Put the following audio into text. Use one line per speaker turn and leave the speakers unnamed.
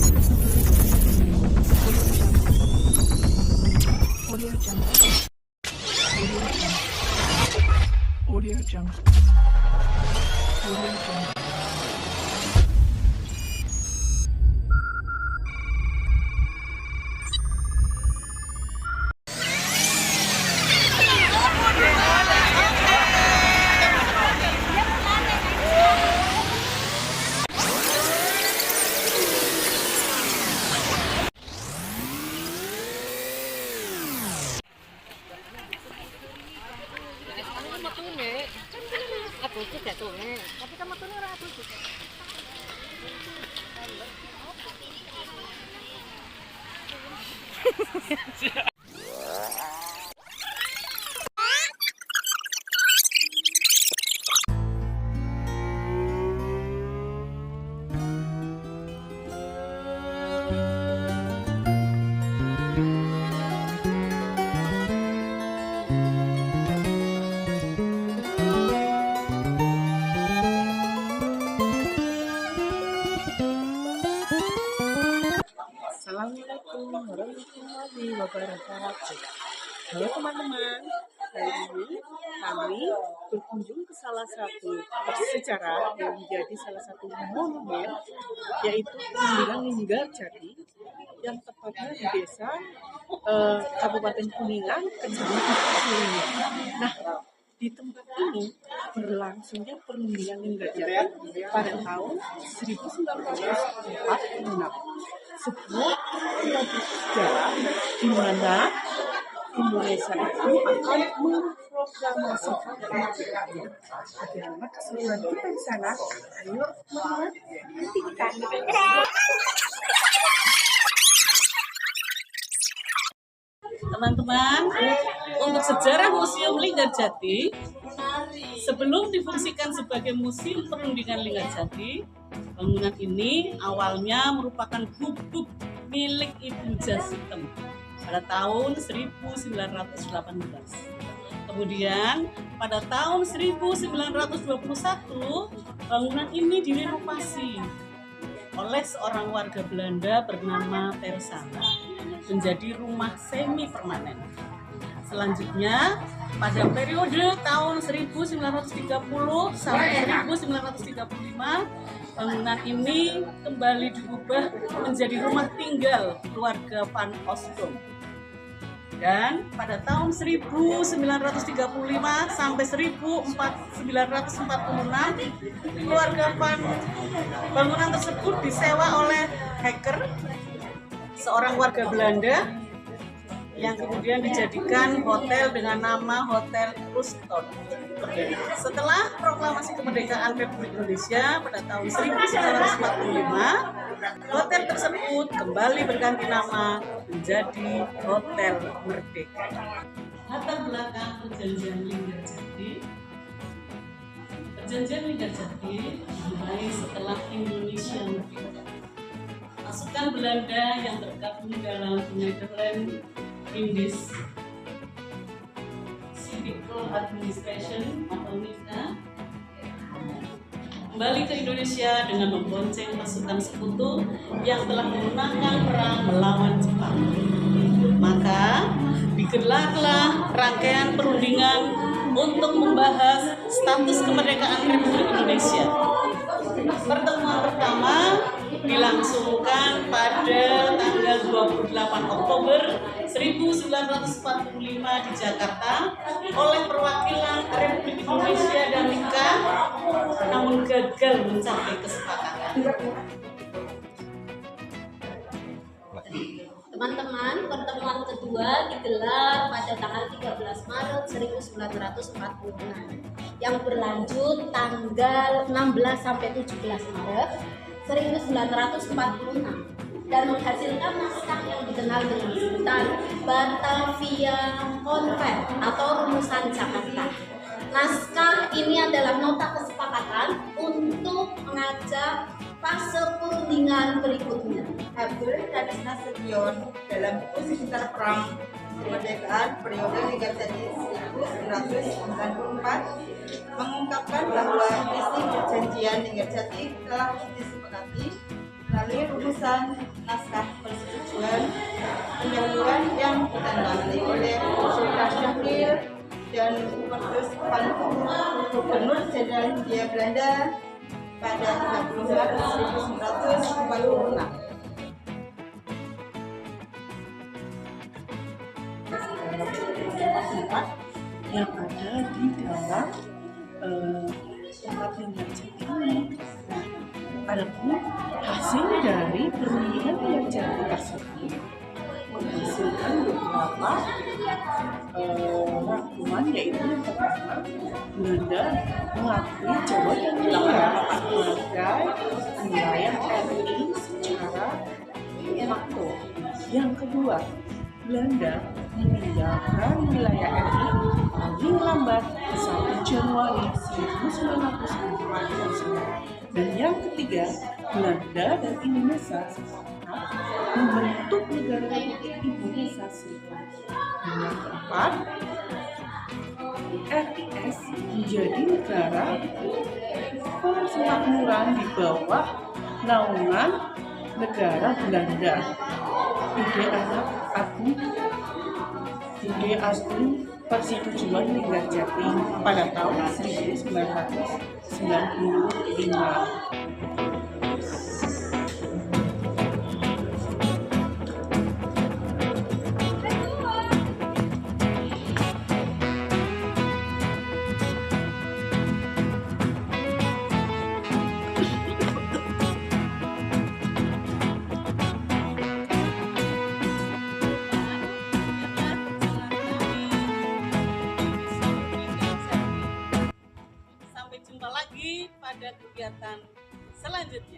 Audio Jungle. Audio Jungle. Audio Jungle.
Tapi kan metune ora abuju.
Assalamualaikum warahmatullahi wabarakatuh. Halo teman-teman, hari ini kami berkunjung ke salah satu sejarah yang menjadi salah satu monumen, yaitu Peninggalan Linggarjati yang tepatnya di desa Kabupaten Kuningan, Kecamatan Kuningan. Nah, di tempat ini berlangsungnya Peninggalan Linggarjati pada tahun 1946. Sebuah tradisi sejarah di mana Indonesia itu akan memproklamasikan kemerdekaannya. Bagaimana keseruan kita di sana? Ayo menantikan. Teman-teman, untuk sejarah Museum Linggarjati, sebelum difungsikan sebagai Museum Perundingan Linggarjati, bangunan ini awalnya merupakan gubuk milik Ibu Jasitem pada tahun 1918. Kemudian pada tahun 1921, bangunan ini direnovasi oleh seorang warga Belanda bernama Tersana menjadi rumah semi permanen. Selanjutnya, pada periode tahun 1930 sampai 1935, bangunan ini kembali diubah menjadi rumah tinggal keluarga Van Oostrom. Dan pada tahun 1935 sampai 1946, bangunan tersebut disewa oleh Hacker, seorang warga Belanda, yang kemudian dijadikan hotel dengan nama Hotel Ruston. Setelah proklamasi kemerdekaan Republik Indonesia pada tahun 1945, hotel tersebut kembali berganti nama menjadi Hotel Merdeka. Latar belakang Perjanjian Linggarjati. Perjanjian Linggarjati dimulai setelah Indonesia merdeka. Pasukan Belanda yang tergabung dalam Nederland Indies Civil Administration atau NICA kembali ke Indonesia dengan membonceng pasukan sekutu yang telah memenangkan perang melawan Jepang. Maka digelarlah rangkaian perundingan untuk membahas status kemerdekaan Republik Indonesia. Pertemuan pertama dilangsungkan pada tanggal 28 Oktober 1945 di Jakarta oleh perwakilan Republik Indonesia dan NICA, namun gagal mencapai kesepakatan.
Teman-teman, pertemuan kedua digelar pada tanggal 13 Maret 1946 yang berlanjut tanggal 16 sampai 17 Maret 1946 dan menghasilkan naskah yang dikenal dengan sebutan Batavia Conference atau Rumusan Jakarta. Naskah ini adalah nota kesepakatan untuk mengajak fase perundingan berikutnya.
Abdul Haris Nasution dalam buku Sekitar Perang Kemerdekaan periode Linggarjati 1994 mengungkapkan bahwa isi perjanjian Linggarjati telah disepakati melalui rumusan naskah persetujuan pendahuluan yang ditandai oleh Sultan Syahrir dan Gubernur Jenderal Hindia Belanda pada 30 Maret 1946.
Yang ada di dalam tempat tinggal ini. Nah, adapun hasil dari perundingan yang jadi tersebut menghasilkan beberapa rangkuman, yaitu yang pertama, Belanda mengakui Jawa dan Madura sebagai wilayah RI secara de facto. Yang kedua, Belanda meninggalkan wilayah RI paling lambat 1 Januari 1949. Dan yang ketiga, Belanda dan Indonesia sepakat membentuk negara Republik Indonesia Serikat. Dan yang keempat, RIS menjadi negara persemakmuran di bawah naungan negara Belanda. Ide Agung Persetujuan Linggarjati pada tahun 1995.
Sampai jumpa lagi pada kegiatan selanjutnya.